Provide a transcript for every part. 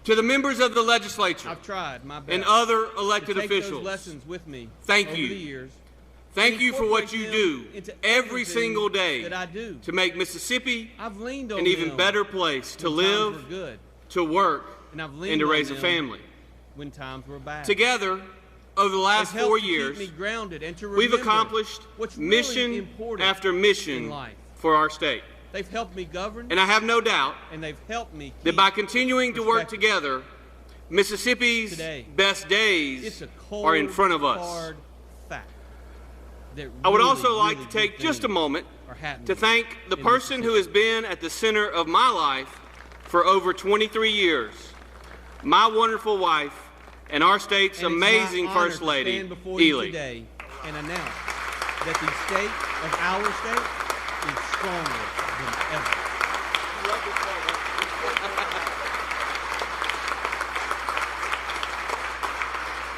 To the members of the legislature I've tried my best and other elected to take officials, those lessons with me thank over you. the years. Thank you for what incorporate you them do into every everything single day that I do. to make Mississippi I've leaned on an even them better place to when times live, were good, to work, and I've and leaned to on raise a them family. when times were bad. Together, over the last They've helped 4 to years, keep me grounded and to we've remember accomplished what's really mission important after in mission life. for our state. They've helped me govern, And I have no doubt and they've helped me that keep by continuing to work perspective. together, Mississippi's Today, best It's days a cold, are in front of us. hard fact that I would really, also like really to take good just a things moment are happening to thank the in person who has been at the center of my life for over 23 years, my wonderful wife, and our state's And it's amazing my honor First to Lady, stand before you Ely. today and announce that the state of our state is stronger than ever.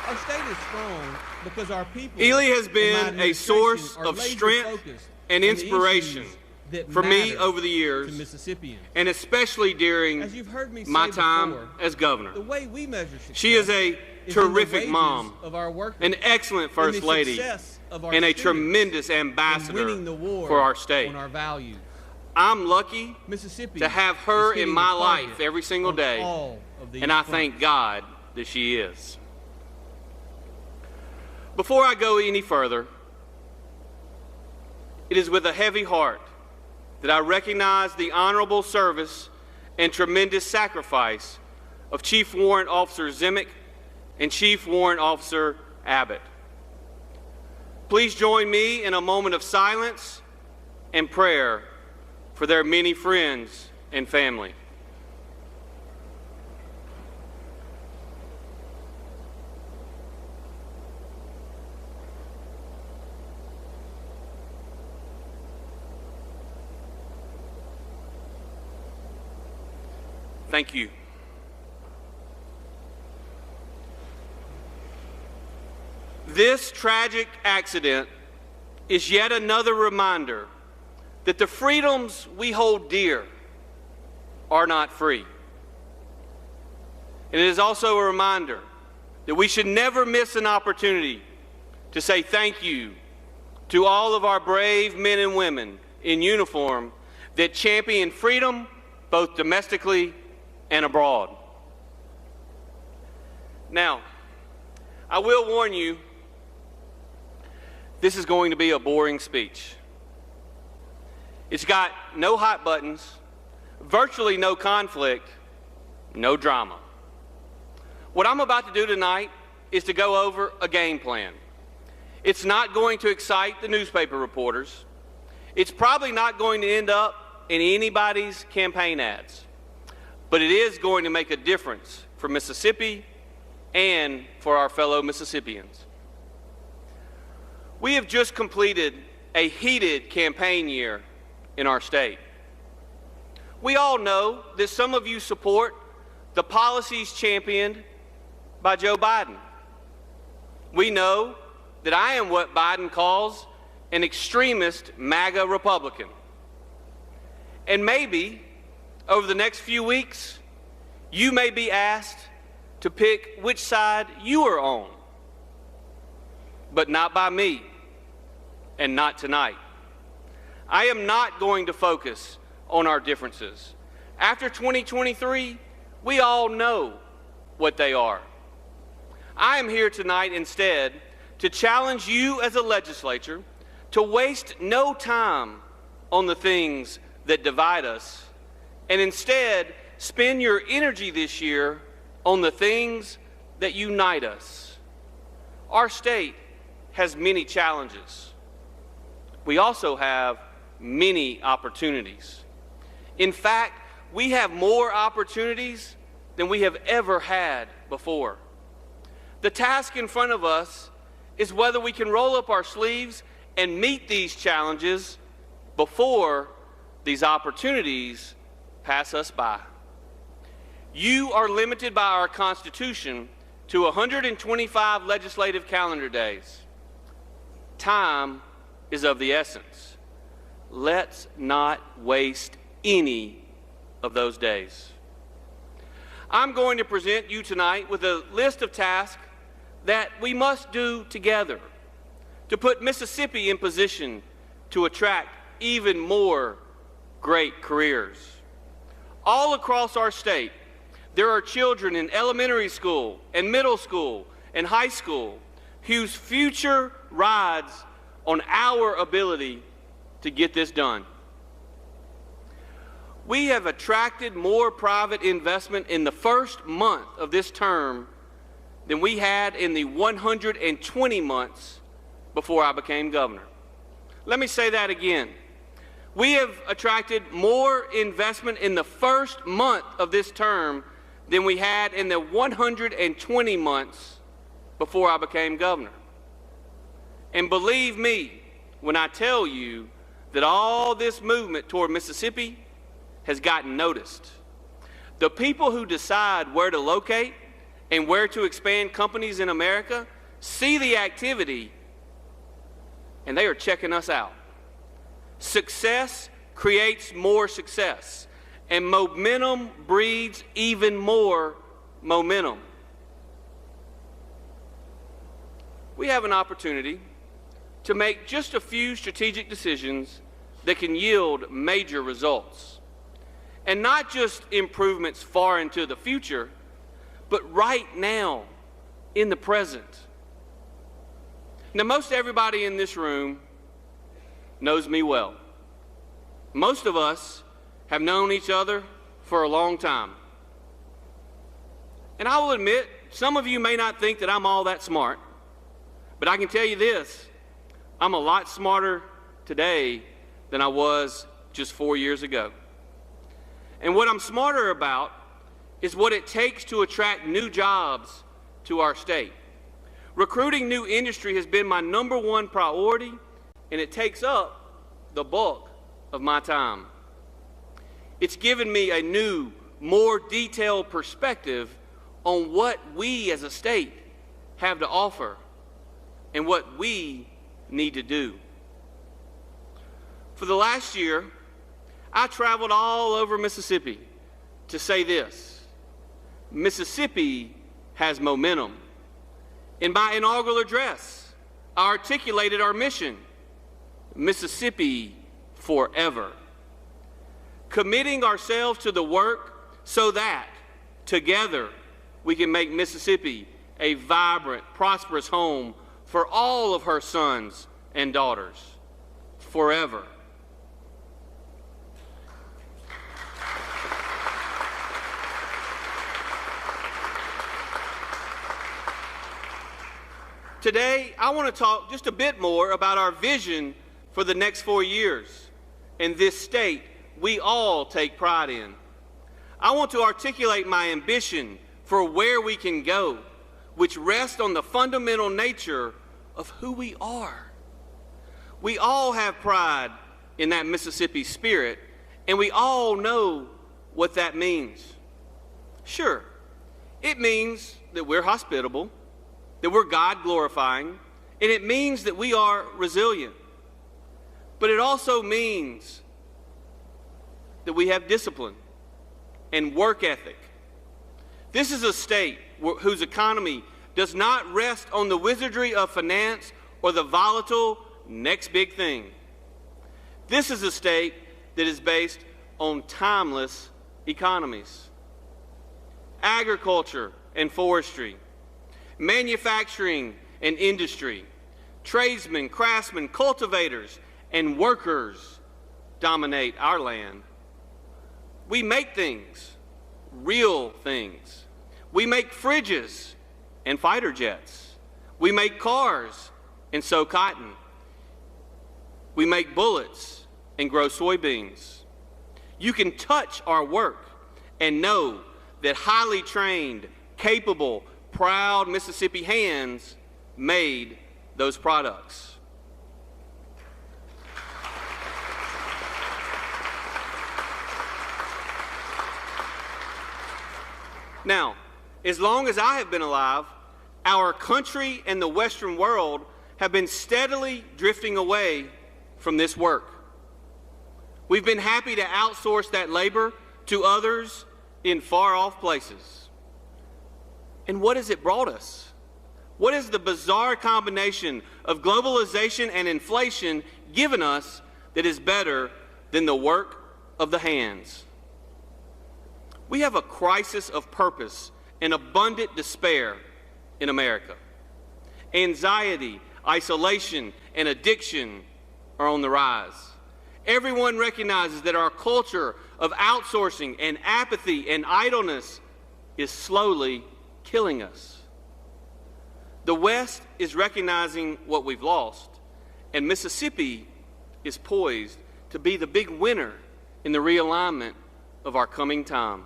Our state is strong because our people Ely has in my been a administration source are of laser strength focused and on the inspiration issues that for me matter over the to years, Mississippians. and especially during As you've heard me my say time before, as governor. the way we measure success She is a is in the terrific wages mom, of our workers, an excellent in First the Lady, success of our and a students, tremendous in ambassador winning the war for our state. on our values. I'm lucky Mississippi to have her is in hitting my the target life every single on day, all of these and I fronts. thank God that she is. Before I go any further, it is with a heavy heart that I recognize the honorable service and tremendous sacrifice of Chief Warrant Officer Zimick and Chief Warrant Officer Abbott. Please join me in a moment of silence and prayer for their many friends and family. Thank you. This tragic accident is yet another reminder that the freedoms we hold dear are not free. And it is also a reminder that we should never miss an opportunity to say thank you to all of our brave men and women in uniform that champion freedom both domestically and abroad. Now, I will warn you, this is going to be a boring speech. It's got no hot buttons, virtually no conflict, no drama. What I'm about to do tonight is to go over a game plan. It's not going to excite the newspaper reporters. It's probably not going to end up in anybody's campaign ads. But it is going to make a difference for Mississippi and for our fellow Mississippians. We have just completed a heated campaign year in our state. We all know that some of you support the policies championed by Joe Biden. We know that I am what Biden calls an extremist MAGA Republican. And maybe over the next few weeks, you may be asked to pick which side you are on, but not by me, and not tonight. I am not going to focus on our differences. After 2023, we all know what they are. I am here tonight instead to challenge you as a legislature to waste no time on the things that divide us, and instead spend your energy this year on the things that unite us. Our state has many challenges. We also have many opportunities. In fact, we have more opportunities than we have ever had before. The task in front of us is whether we can roll up our sleeves and meet these challenges before these opportunities pass us by. You are limited by our Constitution to 125 legislative calendar days. Time is of the essence. Let's not waste any of those days. I'm going to present you tonight with a list of tasks that we must do together to put Mississippi in position to attract even more great careers. All across our state, there are children in elementary school and middle school and high school whose future rides on our ability to get this done. We have attracted more private investment in the first month of this term than we had in the 120 months before I became governor. Let me say that again. We have attracted more investment in the first month of this term than we had in the 120 months before I became governor. And believe me when I tell you that all this movement toward Mississippi has gotten noticed. The people who decide where to locate and where to expand companies in America see the activity and they are checking us out. Success creates more success, and momentum breeds even more momentum. We have an opportunity to make just a few strategic decisions that can yield major results. And not just improvements far into the future, but right now, in the present. Now, most everybody in this room knows me well. Most of us have known each other for a long time. And I will admit, some of you may not think that I'm all that smart, but I can tell you this, I'm a lot smarter today than I was just 4 years ago. And what I'm smarter about is what it takes to attract new jobs to our state. Recruiting new industry has been my #1 priority, and it takes up the bulk of my time. It's given me a new, more detailed perspective on what we as a state have to offer and what we need to do. For the last year, I traveled all over Mississippi to say this: Mississippi has momentum. In my inaugural address, I articulated our mission: Mississippi forever. Committing ourselves to the work so that, together, we can make Mississippi a vibrant, prosperous home for all of her sons and daughters, forever. Today, I want to talk just a bit more about our vision for the next 4 years in this state we all take pride in. I want to articulate my ambition for where we can go, which rests on the fundamental nature of who we are. We all have pride in that Mississippi spirit, and we all know what that means. Sure, it means that we're hospitable, that we're God-glorifying, and it means that we are resilient. But it also means that we have discipline and work ethic. This is a state whose economy does not rest on the wizardry of finance or the volatile next big thing. This is a state that is based on timeless economies. Agriculture and forestry, manufacturing and industry, tradesmen, craftsmen, cultivators, and workers dominate our land. We make things, real things. We make fridges and fighter jets. We make cars and sew cotton. We make bullets and grow soybeans. You can touch our work and know that highly trained, capable, proud Mississippi hands made those products. Now, as long as I have been alive, our country and the Western world have been steadily drifting away from this work. We've been happy to outsource that labor to others in far-off places. And what has it brought us? What has the bizarre combination of globalization and inflation given us that is better than the work of the hands? We have a crisis of purpose and abundant despair in America. Anxiety, isolation, and addiction are on the rise. Everyone recognizes that our culture of outsourcing and apathy and idleness is slowly killing us. The West is recognizing what we've lost, and Mississippi is poised to be the big winner in the realignment of our coming time.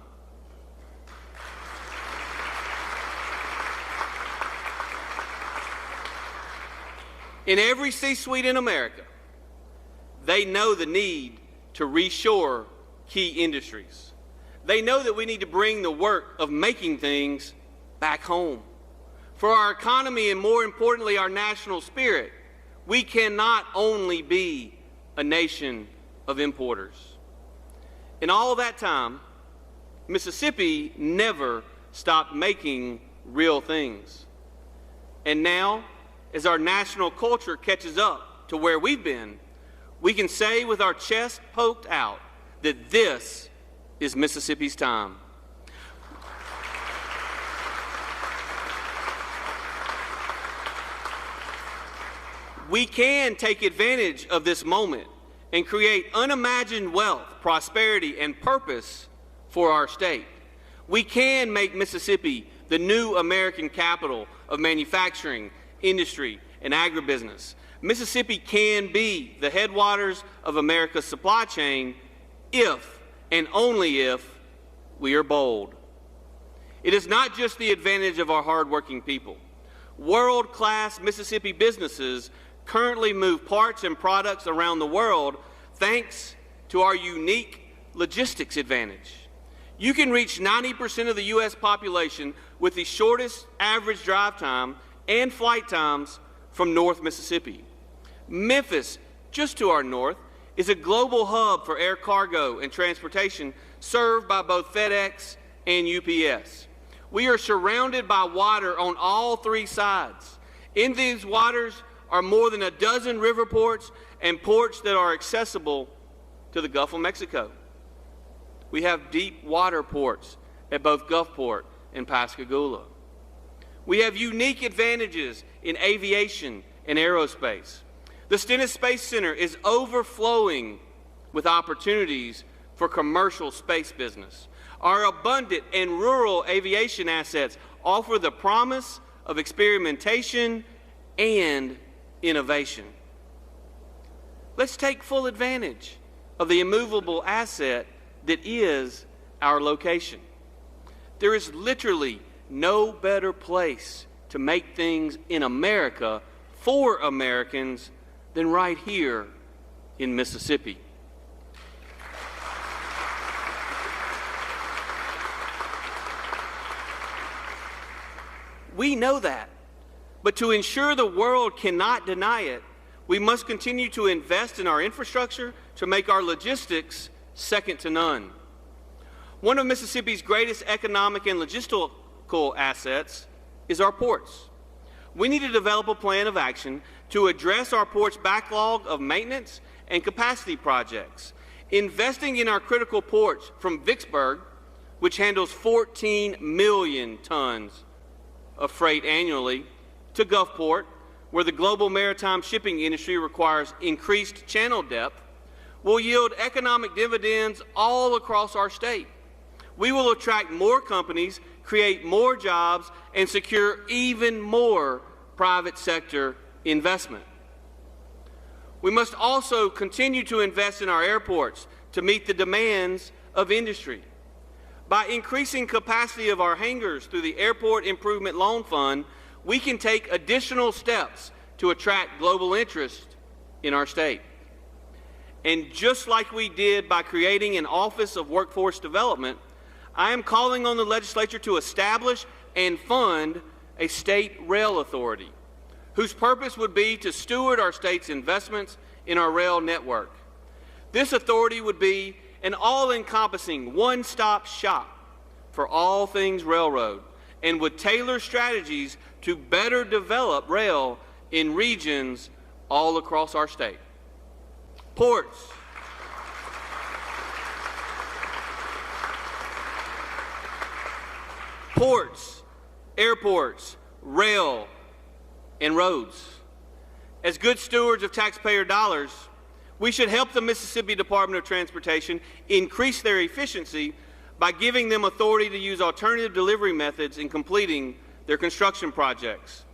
In every C-suite in America, they know the need to reshore key industries. They know that we need to bring the work of making things back home. For our economy and, more importantly, our national spirit, we cannot only be a nation of importers. In all that time, Mississippi never stopped making real things. And now, as our national culture catches up to where we've been, we can say with our chest poked out that this is Mississippi's time. We can take advantage of this moment and create unimagined wealth, prosperity, and purpose for our state. We can make Mississippi the new American capital of manufacturing, industry, and agribusiness. Mississippi can be the headwaters of America's supply chain if and only if we are bold. It is not just the advantage of our hardworking people. World-class Mississippi businesses currently move parts and products around the world thanks to our unique logistics advantage. You can reach 90% of the U.S. population with the shortest average drive time and flight times from North Mississippi. Memphis, just to our north, is a global hub for air cargo and transportation served by both FedEx and UPS. We are surrounded by water on all three sides. In these waters are more than a dozen river ports and ports that are accessible to the Gulf of Mexico. We have deep water ports at both Gulfport and Pascagoula. We have unique advantages in aviation and aerospace. The Stennis Space Center is overflowing with opportunities for commercial space business. Our abundant and rural aviation assets offer the promise of experimentation and innovation. Let's take full advantage of the immovable asset that is our location. There is literally no better place to make things in America for Americans than right here in Mississippi. We know that, but to ensure the world cannot deny it, we must continue to invest in our infrastructure to make our logistics second to none. One of Mississippi's greatest economic and logistical assets is our ports. We need to develop a plan of action to address our port's backlog of maintenance and capacity projects. Investing in our critical ports from Vicksburg, which handles 14 million tons of freight annually, to Gulfport, where the global maritime shipping industry requires increased channel depth, will yield economic dividends all across our state. We will attract more companies, create more jobs, and secure even more private sector investment. We must also continue to invest in our airports to meet the demands of industry. By increasing capacity of our hangars through the Airport Improvement Loan Fund, we can take additional steps to attract global interest in our state. And just like we did by creating an Office of Workforce Development, I am calling on the legislature to establish and fund a state rail authority, whose purpose would be to steward our state's investments in our rail network. This authority would be an all-encompassing one-stop shop for all things railroad and would tailor strategies to better develop rail in regions all across our state. Ports. Ports, airports, rail, and roads. As good stewards of taxpayer dollars, we should help the Mississippi Department of Transportation increase their efficiency by giving them authority to use alternative delivery methods in completing their construction projects.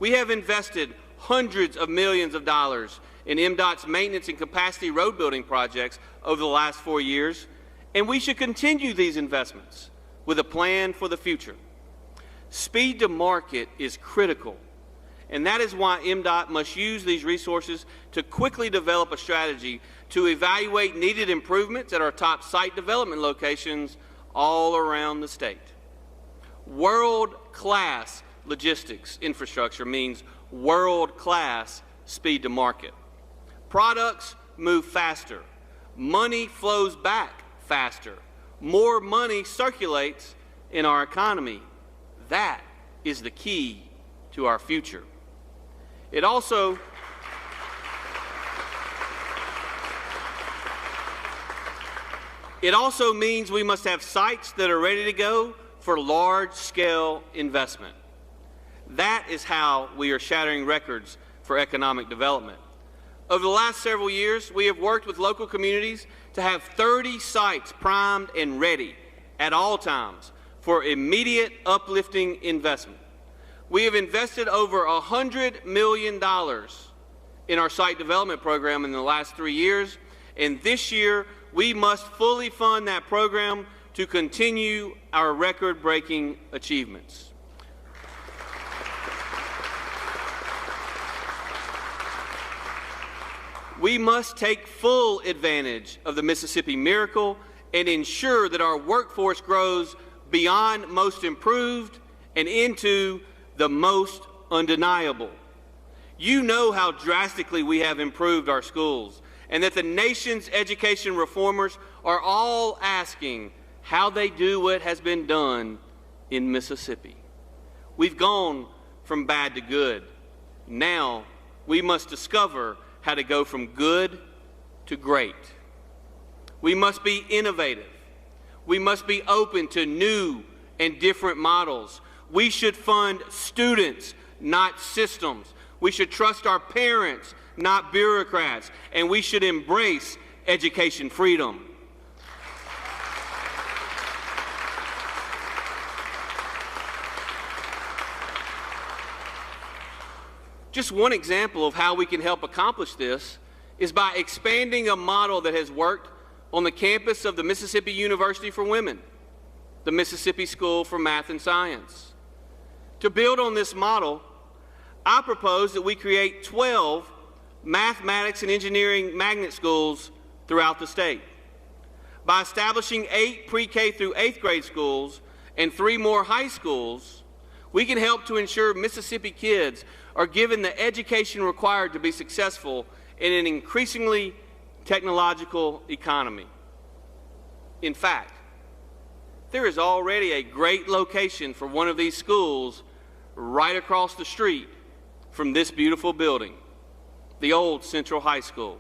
We have invested hundreds of millions of dollars in MDOT's maintenance and capacity road building projects over the last 4 years, and we should continue these investments with a plan for the future. Speed to market is critical, and that is why MDOT must use these resources to quickly develop a strategy to evaluate needed improvements at our top site development locations all around the state. World-class logistics infrastructure means world-class speed to market. Products move faster. Money flows back faster. More money circulates in our economy. That is the key to our future. It also means we must have sites that are ready to go for large-scale investment. That is how we are shattering records for economic development. Over the last several years, we have worked with local communities to have 30 sites primed and ready at all times for immediate uplifting investment. We have invested over $100 million in our site development program in the last 3 years, and this year we must fully fund that program to continue our record-breaking achievements. We must take full advantage of the Mississippi Miracle and ensure that our workforce grows beyond most improved and into the most undeniable. You know how drastically we have improved our schools, and that the nation's education reformers are all asking how they do what has been done in Mississippi. We've gone from bad to good. Now we must discover how to go from good to great. We must be innovative. We must be open to new and different models. We should fund students, not systems. We should trust our parents, not bureaucrats. And we should embrace education freedom. Just one example of how we can help accomplish this is by expanding a model that has worked on the campus of the Mississippi University for Women, the Mississippi School for Math and Science. To build on this model, I propose that we create 12 mathematics and engineering magnet schools throughout the state. By establishing 8 pre-K through 8th grade schools and 3 more high schools, we can help to ensure Mississippi kids are given the education required to be successful in an increasingly technological economy. In fact, there is already a great location for one of these schools right across the street from this beautiful building, the old Central High School.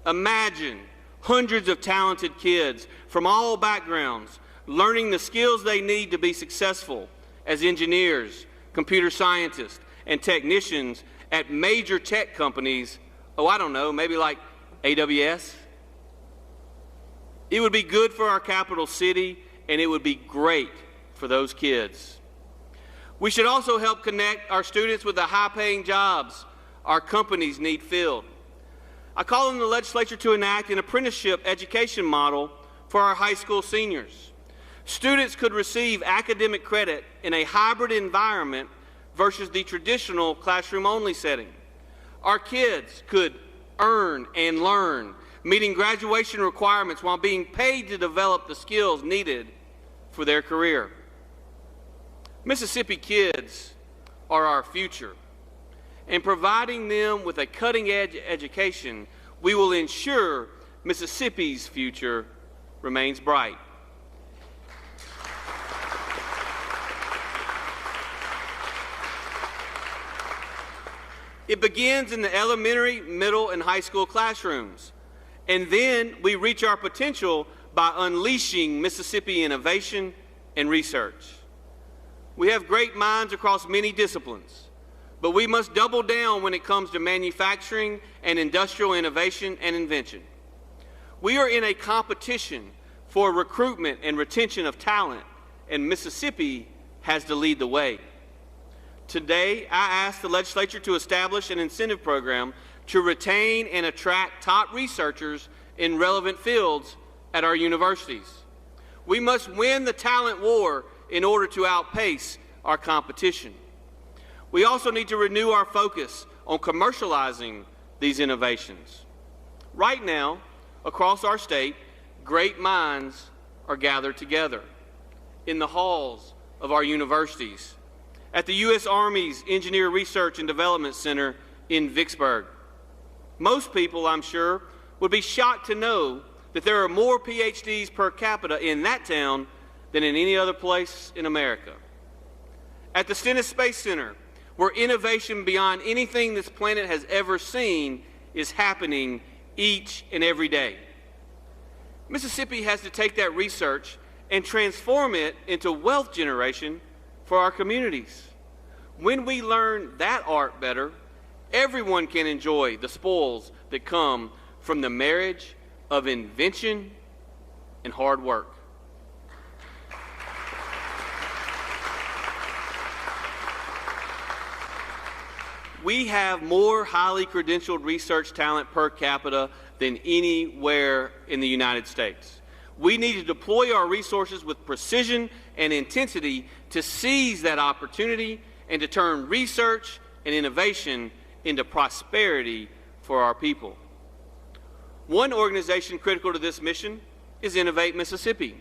Imagine hundreds of talented kids from all backgrounds learning the skills they need to be successful as engineers, computer scientists, and technicians at major tech companies, I don't know, maybe like AWS. It would be good for our capital city, and it would be great for those kids. We should also help connect our students with the high-paying jobs our companies need filled. I call on the legislature to enact an apprenticeship education model for our high school seniors. Students could receive academic credit in a hybrid environment versus the traditional classroom-only setting. Our kids could earn and learn, meeting graduation requirements while being paid to develop the skills needed for their career. Mississippi kids are our future, and providing them with a cutting-edge education, we will ensure Mississippi's future remains bright. It begins in the elementary, middle, and high school classrooms. And then we reach our potential by unleashing Mississippi innovation and research. We have great minds across many disciplines, but we must double down when it comes to manufacturing and industrial innovation and invention. We are in a competition for recruitment and retention of talent, and Mississippi has to lead the way. Today, I ask the legislature to establish an incentive program to retain and attract top researchers in relevant fields at our universities. We must win the talent war in order to outpace our competition. We also need to renew our focus on commercializing these innovations. Right now, across our state, great minds are gathered together in the halls of our universities, at the U.S. Army's Engineer Research and Development Center in Vicksburg. Most people, I'm sure, would be shocked to know that there are more PhDs per capita in that town than in any other place in America. At the Stennis Space Center, where innovation beyond anything this planet has ever seen is happening each and every day. Mississippi has to take that research and transform it into wealth generation for our communities. When we learn that art better, everyone can enjoy the spoils that come from the marriage of invention and hard work. We have more highly credentialed research talent per capita than anywhere in the United States. We need to deploy our resources with precision and intensity to seize that opportunity and to turn research and innovation into prosperity for our people. One organization critical to this mission is Innovate Mississippi.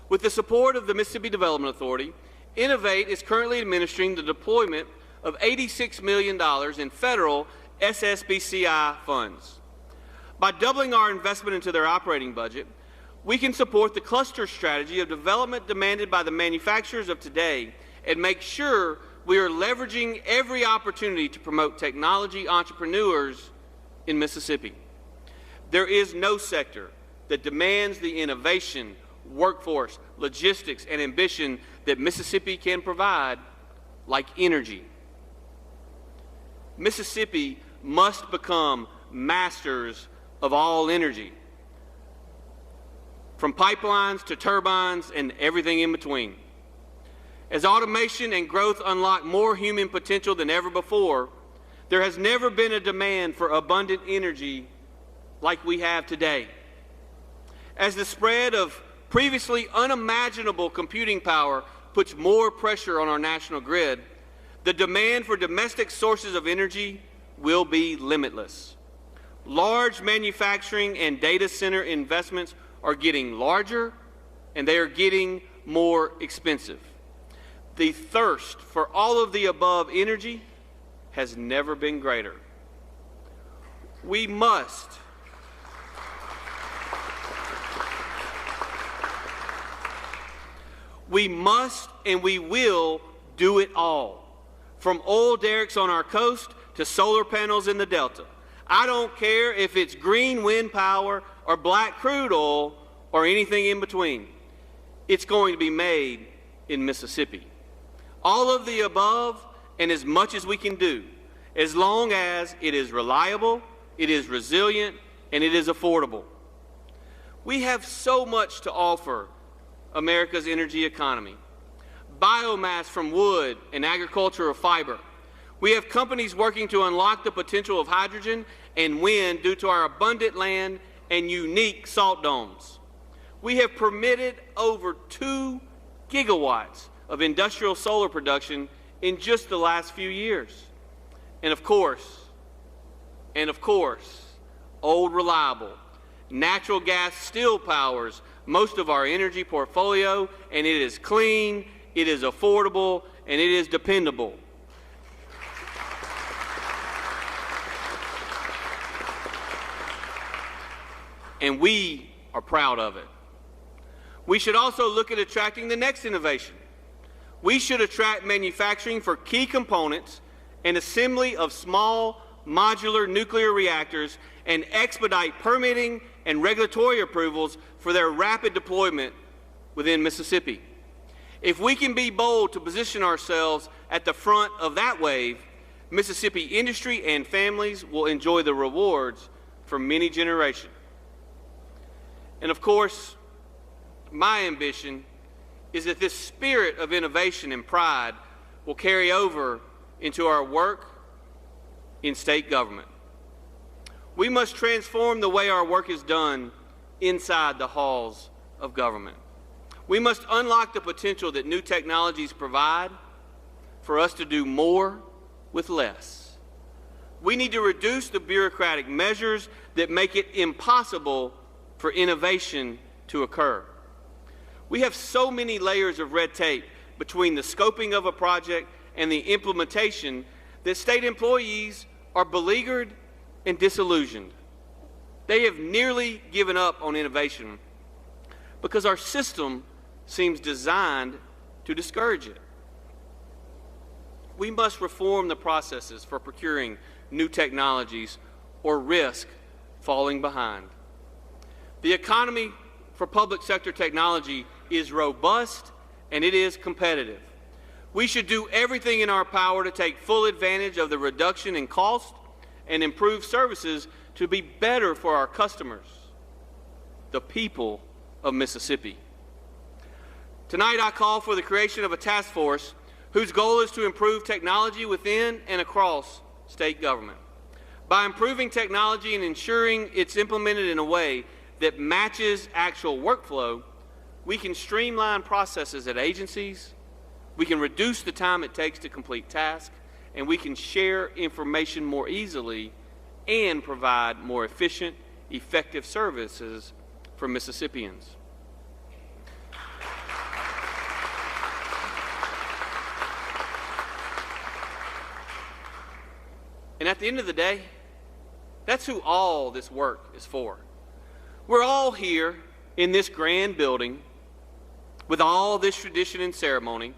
With the support of the Mississippi Development Authority, Innovate is currently administering the deployment of $86 million in federal SSBCI funds. By doubling our investment into their operating budget, we can support the cluster strategy of development demanded by the manufacturers of today and make sure we are leveraging every opportunity to promote technology entrepreneurs in Mississippi. There is no sector that demands the innovation, workforce, logistics, and ambition that Mississippi can provide like energy. Mississippi must become masters of all energy, from pipelines to turbines and everything in between. As automation and growth unlock more human potential than ever before, there has never been a demand for abundant energy like we have today. As the spread of previously unimaginable computing power puts more pressure on our national grid, the demand for domestic sources of energy will be limitless. Large manufacturing and data center investments are getting larger, and they are getting more expensive. The thirst for all of the above energy has never been greater. We must and we will do it all. From oil derricks on our coast to solar panels in the Delta. I don't care if it's green wind power or black crude oil or anything in between. It's going to be made in Mississippi. All of the above and as much as we can do, as long as it is reliable, it is resilient, and it is affordable. We have so much to offer America's energy economy. Biomass from wood and agricultural fiber. We have companies working to unlock the potential of hydrogen and wind due to our abundant land and unique salt domes. We have permitted over 2 gigawatts of industrial solar production in just the last few years. And of course, old reliable, natural gas still powers most of our energy portfolio, and it is clean, it is affordable, and it is dependable. And we are proud of it. We should also look at attracting the next innovation. We should attract manufacturing for key components and assembly of small modular nuclear reactors and expedite permitting and regulatory approvals for their rapid deployment within Mississippi. If we can be bold to position ourselves at the front of that wave, Mississippi industry and families will enjoy the rewards for many generations. And of course, my ambition is that this spirit of innovation and pride will carry over into our work in state government. We must transform the way our work is done inside the halls of government. We must unlock the potential that new technologies provide for us to do more with less. We need to reduce the bureaucratic measures that make it impossible for innovation to occur. We have so many layers of red tape between the scoping of a project and the implementation that state employees are beleaguered and disillusioned. They have nearly given up on innovation because our system seems designed to discourage it. We must reform the processes for procuring new technologies or risk falling behind. The economy for public sector technology is robust and it is competitive. We should do everything in our power to take full advantage of the reduction in cost and improve services to be better for our customers, the people of Mississippi. Tonight I call for the creation of a task force whose goal is to improve technology within and across state government. By improving technology and ensuring it's implemented in a way that matches actual workflow, we can streamline processes at agencies, we can reduce the time it takes to complete tasks, and we can share information more easily and provide more efficient, effective services for Mississippians. And at the end of the day, that's who all this work is for. We're all here in this grand building with all this tradition and ceremony,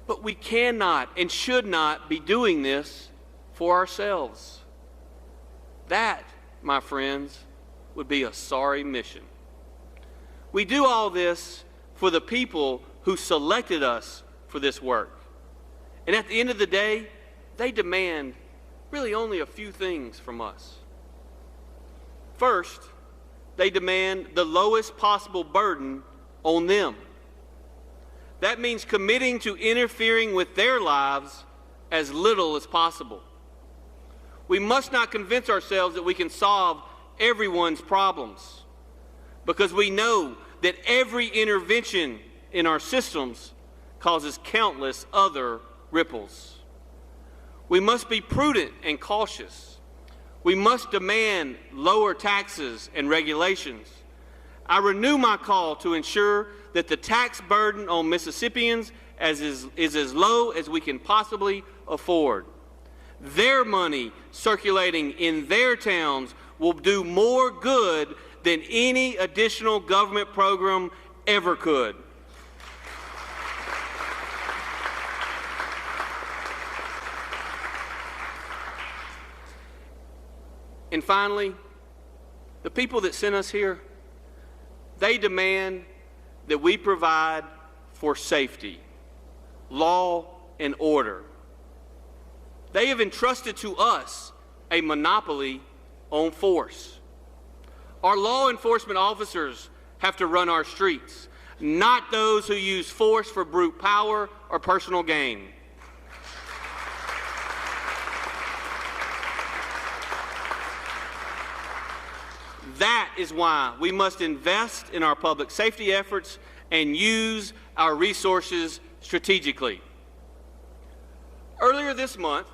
but we cannot and should not be doing this for ourselves. That, my friends, would be a sorry mission. We do all this for the people who selected us for this work. And at the end of the day, they demand really only a few things from us. First, they demand the lowest possible burden on them. That means committing to interfering with their lives as little as possible. We must not convince ourselves that we can solve everyone's problems, because we know that every intervention in our systems causes countless other ripples. We must be prudent and cautious. We must demand lower taxes and regulations. I renew my call to ensure that the tax burden on Mississippians is as low as we can possibly afford. Their money circulating in their towns will do more good than any additional government program ever could. And finally, the people that sent us here, they demand that we provide for safety, law, and order. They have entrusted to us a monopoly on force. Our law enforcement officers have to run our streets, not those who use force for brute power or personal gain. That is why we must invest in our public safety efforts and use our resources strategically. Earlier this month,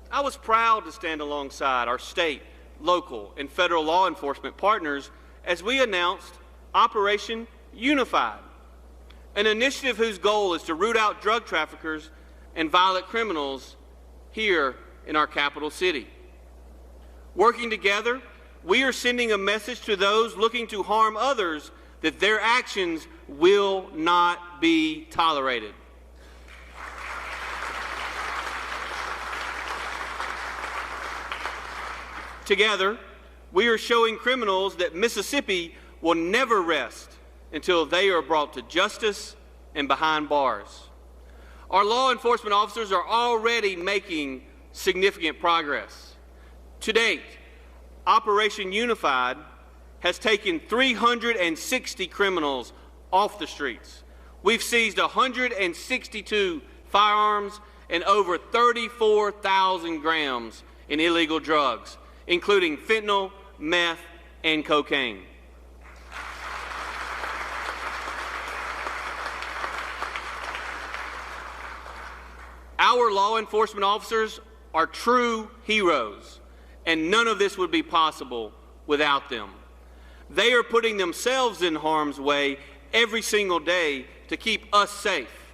I was proud to stand alongside our state, local, and federal law enforcement partners as we announced Operation Unified, an initiative whose goal is to root out drug traffickers and violent criminals here in our capital city. Working together, we are sending a message to those looking to harm others that their actions will not be tolerated. Together, we are showing criminals that Mississippi will never rest until they are brought to justice and behind bars. Our law enforcement officers are already making significant progress. To date, Operation Unified has taken 360 criminals off the streets. We've seized 162 firearms and over 34,000 grams in illegal drugs, including fentanyl, meth, and cocaine. Our law enforcement officers are true heroes, and none of this would be possible without them. They are putting themselves in harm's way every single day to keep us safe.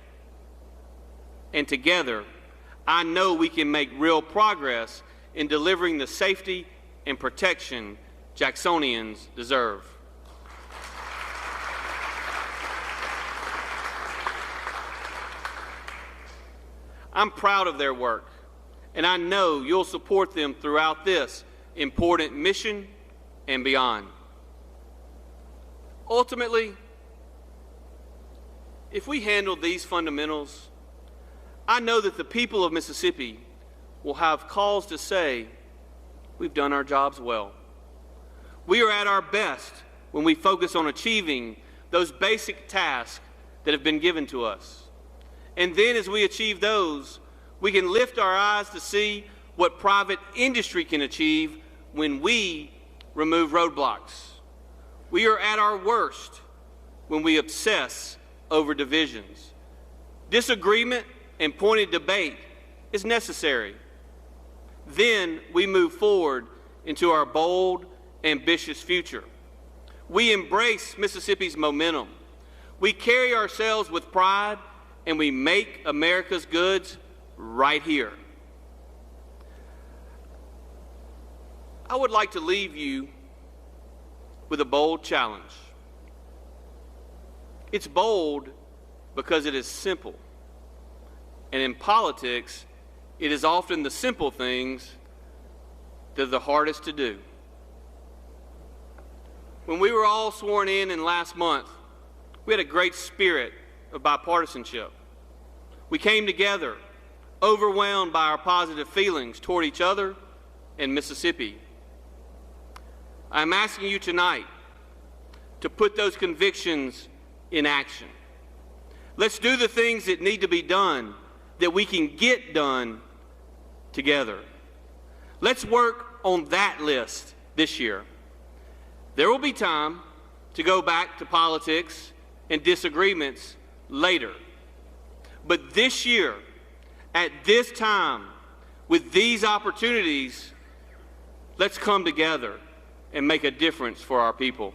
And together, I know we can make real progress in delivering the safety and protection Jacksonians deserve. I'm proud of their work, and I know you'll support them throughout this important mission and beyond. Ultimately, if we handle these fundamentals, I know that the people of Mississippi will have cause to say we've done our jobs well. We are at our best when we focus on achieving those basic tasks that have been given to us. And then as we achieve those, we can lift our eyes to see what private industry can achieve when we remove roadblocks. We are at our worst when we obsess over divisions. Disagreement and pointed debate is necessary. Then we move forward into our bold, ambitious future. We embrace Mississippi's momentum. We carry ourselves with pride, and we make America's goods right here. I would like to leave you with a bold challenge. It's bold because it is simple. And in politics, it is often the simple things that are the hardest to do. When we were all sworn in last month, we had a great spirit of bipartisanship. We came together, overwhelmed by our positive feelings toward each other and Mississippi. I'm asking you tonight to put those convictions in action. Let's do the things that need to be done, that we can get done together. Let's work on that list this year. There will be time to go back to politics and disagreements later. But this year, at this time, with these opportunities, let's come together and make a difference for our people.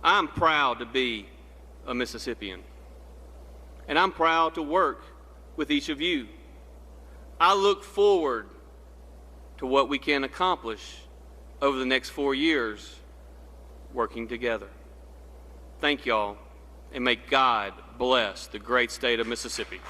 I'm proud to be a Mississippian, and I'm proud to work with each of you. I look forward to what we can accomplish over the next 4 years working together. Thank y'all, and may God bless the great state of Mississippi.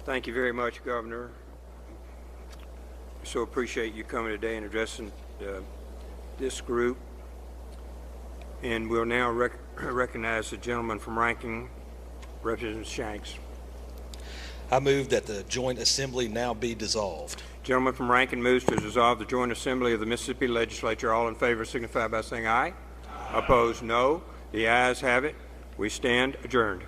Thank you very much, Governor. So appreciate you coming today and addressing this group. And we'll now recognize the gentleman from Rankin, Representative Shanks. I move that the Joint Assembly now be dissolved. Gentleman from Rankin moves to dissolve the Joint Assembly of the Mississippi Legislature. All in favor signify by saying aye. Aye. Opposed, no. The ayes have it. We stand adjourned.